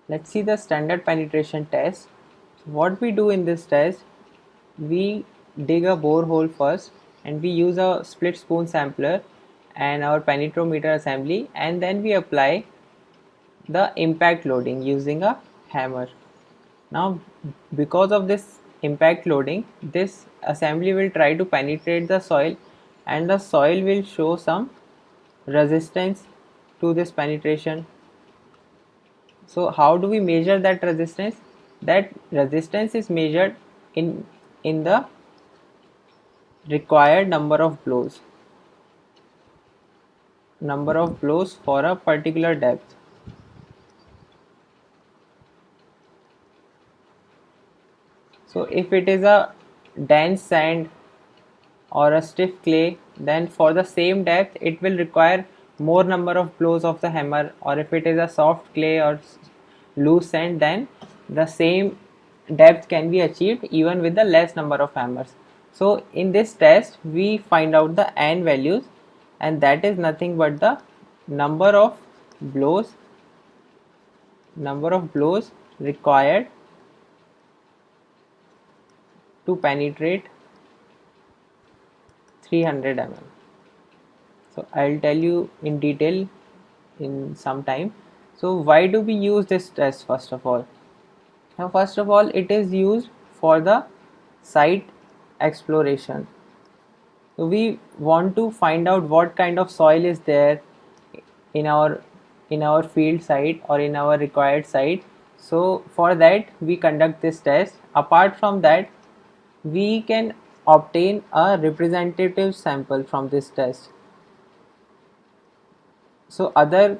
Let's see the standard penetration test. What we do in this test, we dig a borehole first and we use a split spoon sampler and our penetrometer assembly, and then we apply the impact loading using a hammer. Now, because of this impact loading, this assembly will try to penetrate the soil and the soil will show some resistance to this penetration. So how do we measure that resistance? That resistance is measured in the required number of blows for a particular depth. So if it is a dense sand or a stiff clay, then for the same depth it will require more number of blows of the hammer, or if it is a soft clay or loose sand, then the same depth can be achieved even with the less number of hammers. So in this test we find out the N values, and that is nothing but the number of blows required to penetrate 300 mm. So I'll tell you in detail in some time. So why do we use this test? First of all, now first of all it is used for the site exploration. So we want to find out what kind of soil is there in our field site or in our required site. So for that we conduct this test. Apart from that, we can obtain a representative sample from this test. So other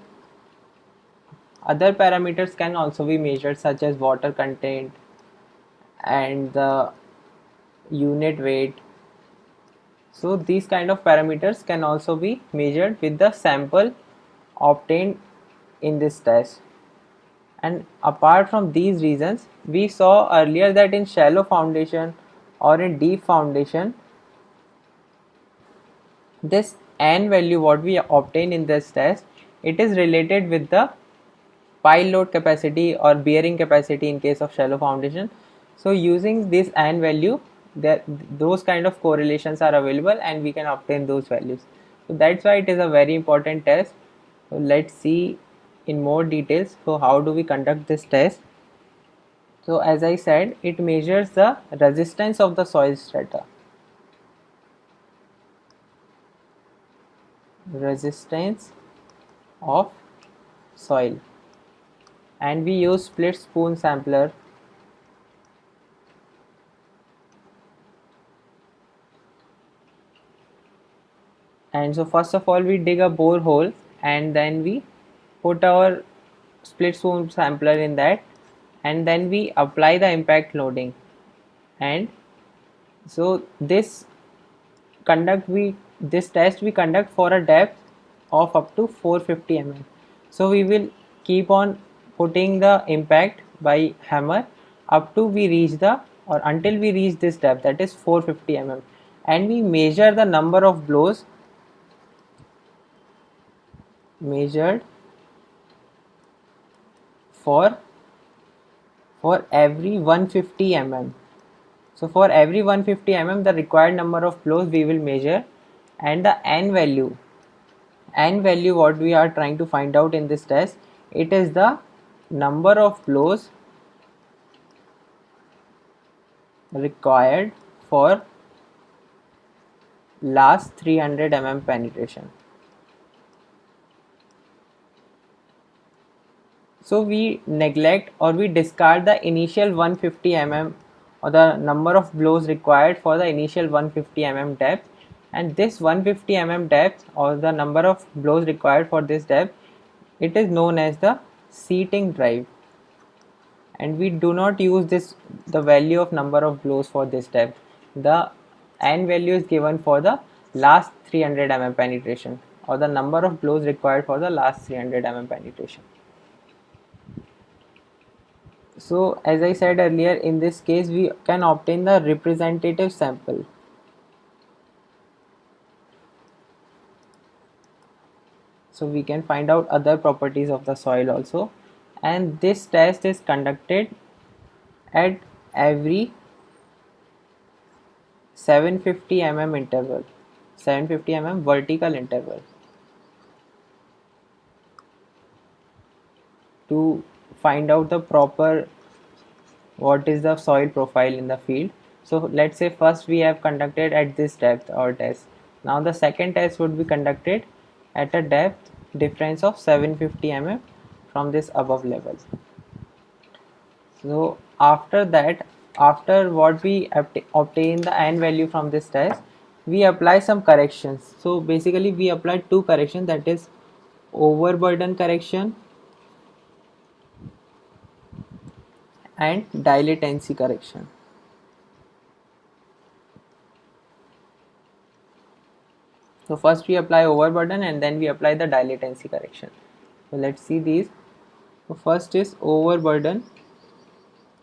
parameters can also be measured, such as water content and the unit weight. So these kind of parameters can also be measured with the sample obtained in this test. And apart from these reasons, we saw earlier that in shallow foundation or in deep foundation, this N value what we obtain in this test, it is related with the pile load capacity or bearing capacity in case of shallow foundation. So using this N value, those kind of correlations are available and we can obtain those values. So that's why it is a very important test. So let's see in more details. So how do we conduct this test? So as I said, it measures the resistance of the soil strata. Resistance of soil, and we use split spoon sampler. And so first of all we dig a borehole and then we put our split spoon sampler in that, and then we apply the impact loading. And so this test we conduct for a depth of up to 450 mm. So we will keep on putting the impact by hammer up to we reach the or until we reach this depth, that is 450 mm, and we measure the number of blows measured for every 150 mm. So for every 150 mm the required number of blows we will measure, and the N value what we are trying to find out in this test, it is the number of blows required for last 300 mm penetration. So we neglect or we discard the initial 150 mm or the number of blows required for the initial 150 mm depth, and this 150 mm depth or the number of blows required for this depth, it is known as the seating drive, and we do not use the value of number of blows for this depth. The N value is given for the last 300 mm penetration or the number of blows required for the last 300 mm penetration. So as I said earlier, in this case we can obtain the representative sample. So we can find out other properties of the soil also, and this test is conducted at every 750 mm interval, 750 mm vertical interval, to find out the proper what is the soil profile in the field. So let's say first we have conducted at this depth our test. Now the second test would be conducted at a depth difference of 750 mm from this above level. So after that, after what we obtain the n value from this test, we apply some corrections. So basically we apply two corrections, that is overburden correction and dilatancy correction. So first we apply overburden and then we apply the dilatancy correction. So let's see these. So first is overburden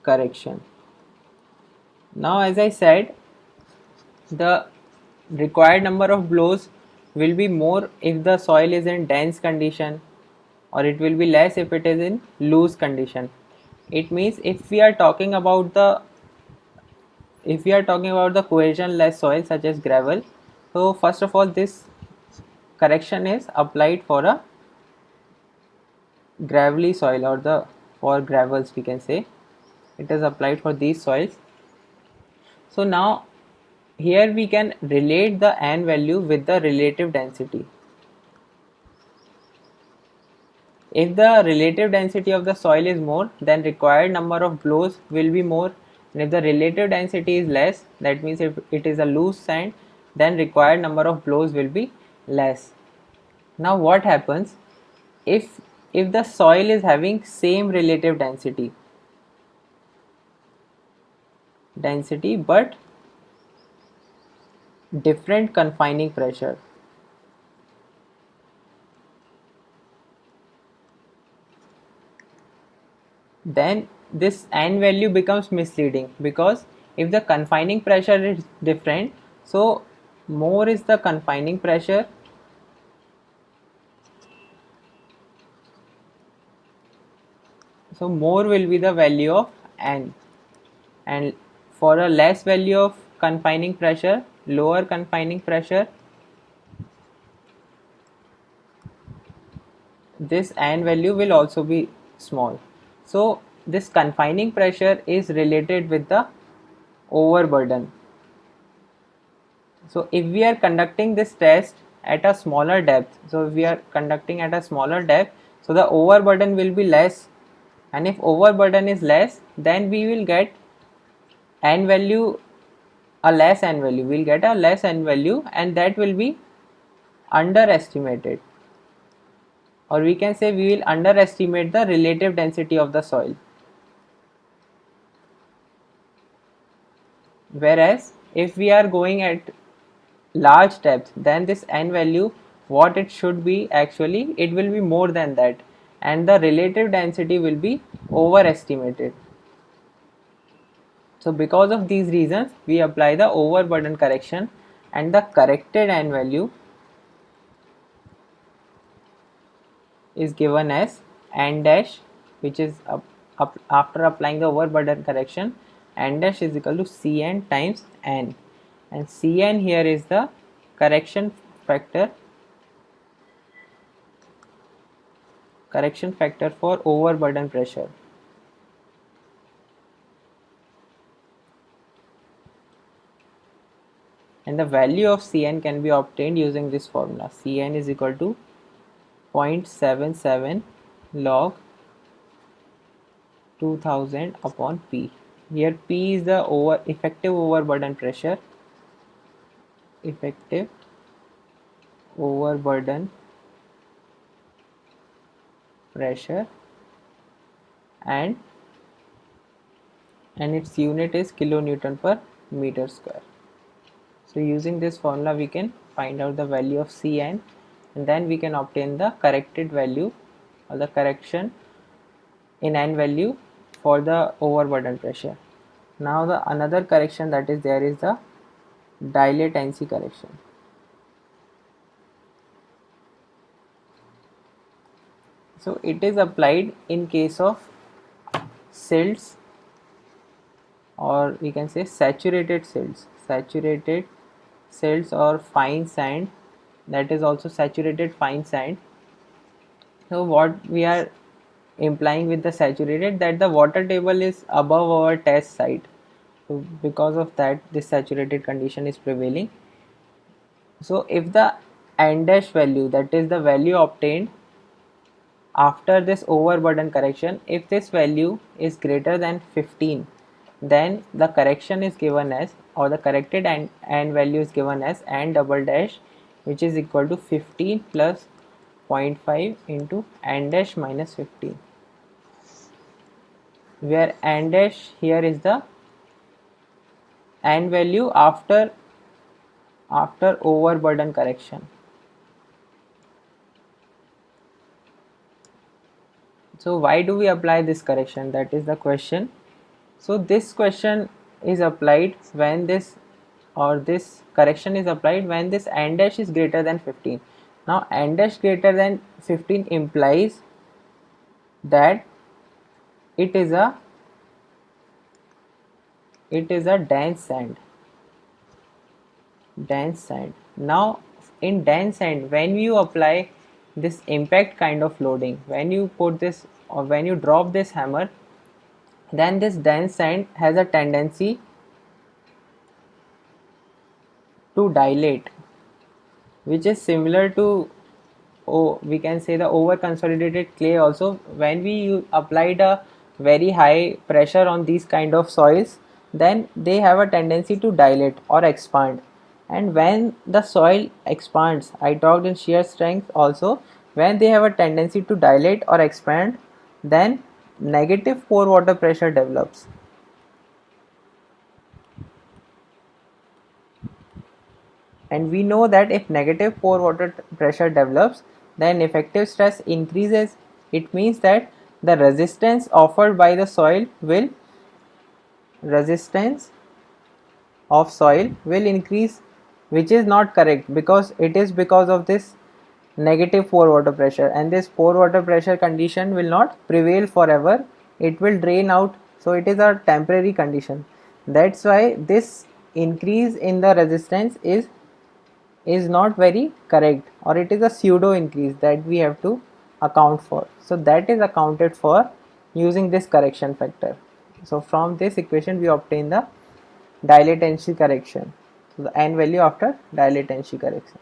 correction. Now as I said, the required number of blows will be more if the soil is in dense condition, or it will be less if it is in loose condition. It means if we are talking about the cohesion-less soil such as gravel, so first of all this correction is applied for a gravelly soil, or the for gravels we can say it is applied for these soils. So now here we can relate the n value with the relative density. If the relative density of the soil is more, then required number of blows will be more, and if the relative density is less, that means if it is a loose sand, then required number of blows will be less. Now what happens if the soil is having same relative density but different confining pressure? Then this n value becomes misleading, because if the confining pressure is different, so more is the confining pressure, so more will be the value of n, and for a less value of confining pressure, lower confining pressure, this n value will also be small. So this confining pressure is related with the overburden. So if we are conducting this test at a smaller depth, so the overburden will be less, and if overburden is less, then we will get n value, a less n value, we will get a less n value, and that will be underestimated, or we can say we will underestimate the relative density of the soil. Whereas if we are going at large depth, then this n value, what it should be, actually it will be more than that, and the relative density will be overestimated. So because of these reasons, we apply the overburden correction, and the corrected n value is given as n dash, which is after applying the overburden correction, n dash is equal to Cn times n, and Cn here is the correction factor for overburden pressure. And the value of Cn can be obtained using this formula. Cn is equal to 0.77 log 2000 upon P. Here P is the effective overburden pressure, and its unit is kilonewton per meter square. So using this formula we can find out the value of Cn, and then we can obtain the corrected value, or the correction in n value for the overburden pressure. Now the another correction that is there is the dilatancy correction. So it is applied in case of silts, or we can say saturated silts or fine sand, that is also saturated fine sand. So what we are implying with the saturated, that the water table is above our test site, so because of that this saturated condition is prevailing. So if the n dash value, that is the value obtained after this overburden correction, if this value is greater than 15, then the correction is given as, or the corrected n value is given as n double dash, which is equal to 15 plus 0.5 into n dash minus 15, where n dash here is the n value after overburden correction. So why do we apply this correction? That is the question. So this question is applied when this, or this correction is applied when this n dash is greater than 15. Now n dash greater than 15 implies that it is a dense sand. Now in dense sand, when you apply this impact kind of loading, when you put this, or when you drop this hammer, then this dense sand has a tendency to dilate, which is similar to, we can say, the over consolidated clay also. When we applied a very high pressure on these kind of soils, then they have a tendency to dilate or expand. And when the soil expands, I talked in shear strength also, when they have a tendency to dilate or expand, then negative pore water pressure develops. And we know that if negative pore water pressure develops, then effective stress increases. It means that the resistance offered by the soil will increase, which is not correct, because it is because of this negative pore water pressure, and this pore water pressure condition will not prevail forever, it will drain out. So it is a temporary condition. That's why this increase in the resistance is not very correct, or it is a pseudo increase that we have to account for. So that is accounted for using this correction factor. So from this equation we obtain the dilatancy correction, so the n value after dilatancy correction.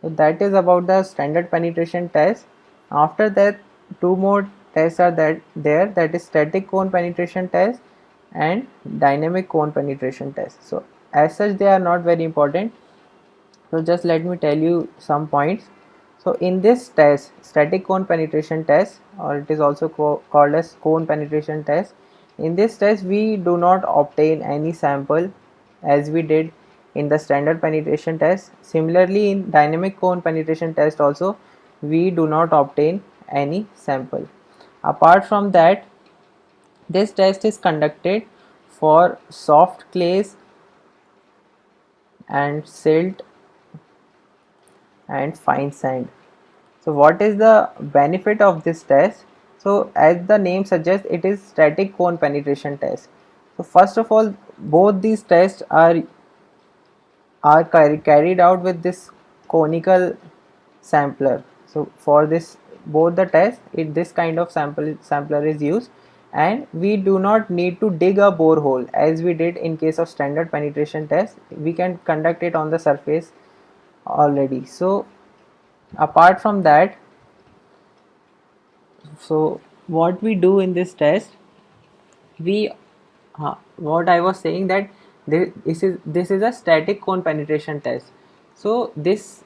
So that is about the standard penetration test. After that, two more tests are that is static cone penetration test and dynamic cone penetration test. So as such they are not very important, so just let me tell you some points. So in this test, static cone penetration test, or it is also called as cone penetration test, in this test we do not obtain any sample as we did in the standard penetration test. Similarly, in dynamic cone penetration test also we do not obtain any sample. Apart from that, this test is conducted for soft clays and silt and fine sand. So what is the benefit of this test? So as the name suggests, it is static cone penetration test. So first of all, both these tests are carried out with this conical sampler. So for this, both the tests, this kind of sampler is used, and we do not need to dig a borehole as we did in case of standard penetration test. We can conduct it on the surface already. So apart from that, so what we do in this test, we what I was saying, that this is a static cone penetration test. So this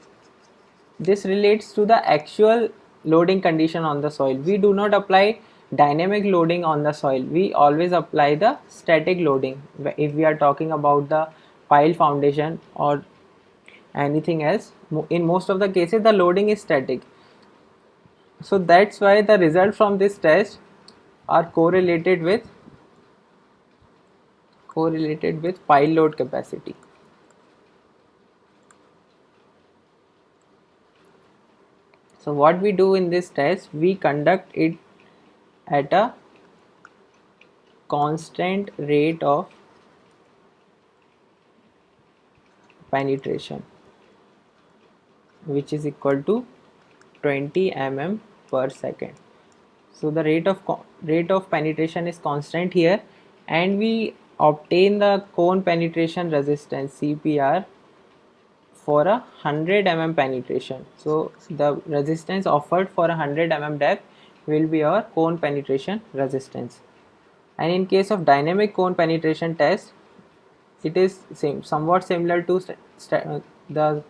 relates to the actual loading condition on the soil. We do not apply dynamic loading on the soil, we always apply the static loading if we are talking about the pile foundation or anything else. In most of the cases the loading is static. So that's why the results from this test are correlated with pile load capacity. So what we do in this test, we conduct it at a constant rate of penetration, which is equal to 20 mm per second. So the rate of penetration is constant here, and we obtain the cone penetration resistance CPR for a 100 mm penetration. So the resistance offered for a 100 mm depth will be our cone penetration resistance. And in case of dynamic cone penetration test, it is somewhat similar to the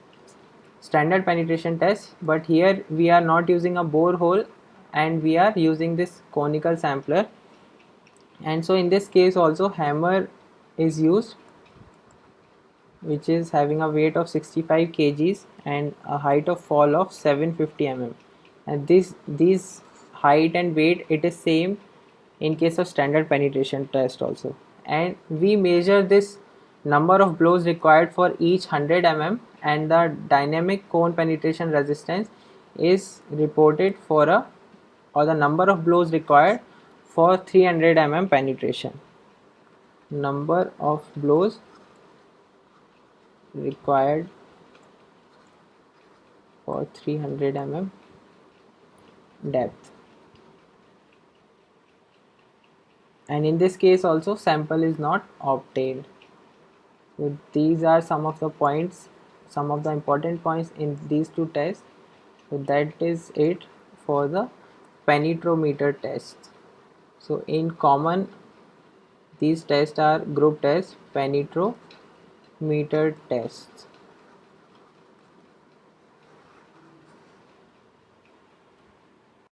standard penetration test, but here we are not using a borehole and we are using this conical sampler. And so in this case also hammer is used, which is having a weight of 65 kgs and a height of fall of 750 mm. And these height and weight, it is same in case of standard penetration test also. And we measure this number of blows required for each 100 mm, and the dynamic cone penetration resistance is reported for a, or the number of blows required for 300 mm penetration. Number of blows required for 300 mm depth. And in this case also sample is not obtained. So these are some of the points, some of the important points in these two tests. So that is it for the penetrometer test. So in common, these tests are group tests, penetrometer tests.